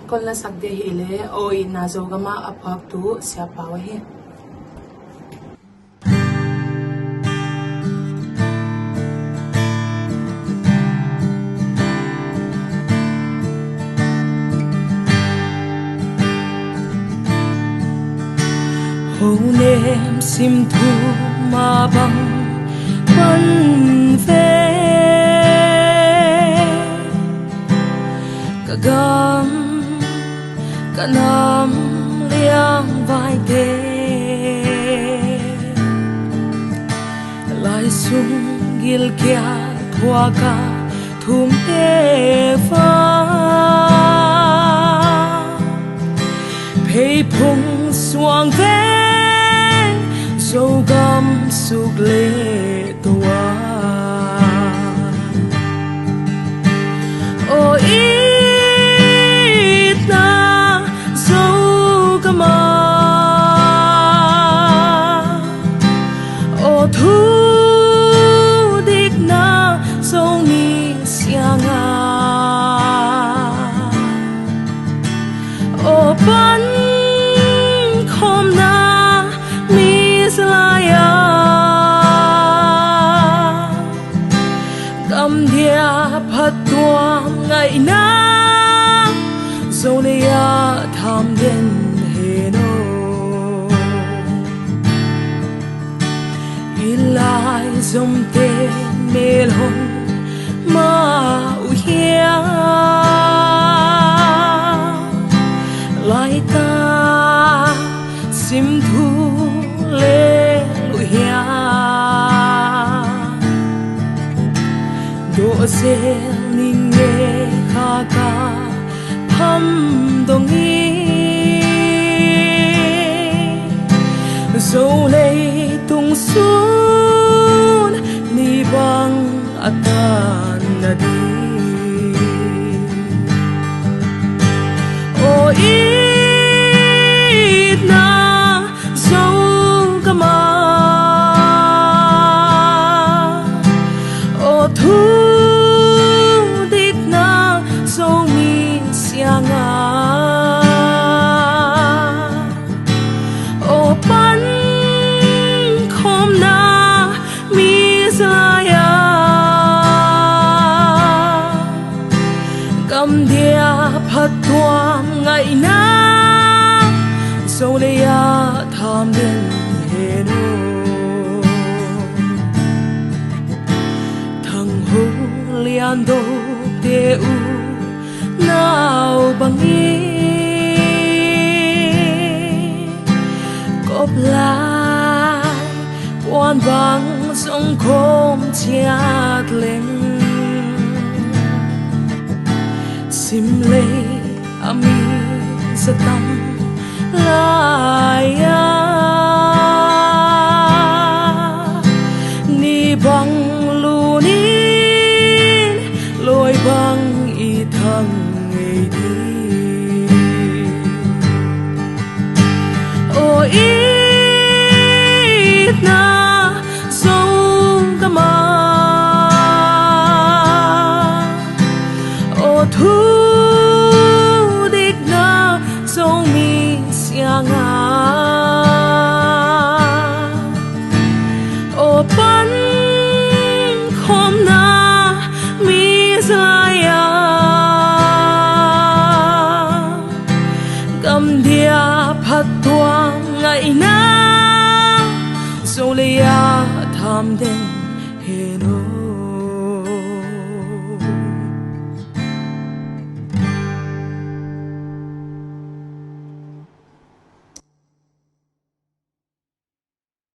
kon la sak de hele oi na zo gama apak tu sia pawa he hôn em sim thu ma băng vẫn về cả gam cả năm liang vai tê lại sung gil kia thua cả thum tê pha phê phung xuang về dấu gam suk lệ toa o ít na dấu gama o thu dik na dấu mi sianga o ban khom na cầm dia phát tuang ngày na dấu này tham đến hè nô ilai dòng tên mê hồn mà uya lại ta sim thu lê luya độ xe ninh nghe kha ka thăm đồng ý dấu này tung xuống ni bang atan na đi o ít na dấu gama o thu o pan khom na mi zaya cầm dia phát tuam ngày na dấu này tham đến hè nô thằng hú lian đô tê u nào bằng ý cốp lại quan vắng sông khom chát lên sim lê ami sa tâm lại ni bằng lu nín lôi bằng y thăng ngày đi o ít na dấu gama o thu dik na dấu mi sianga o pan khom na mi zaya cầm dia phát tuang ngày na dấu này tham đến hè nô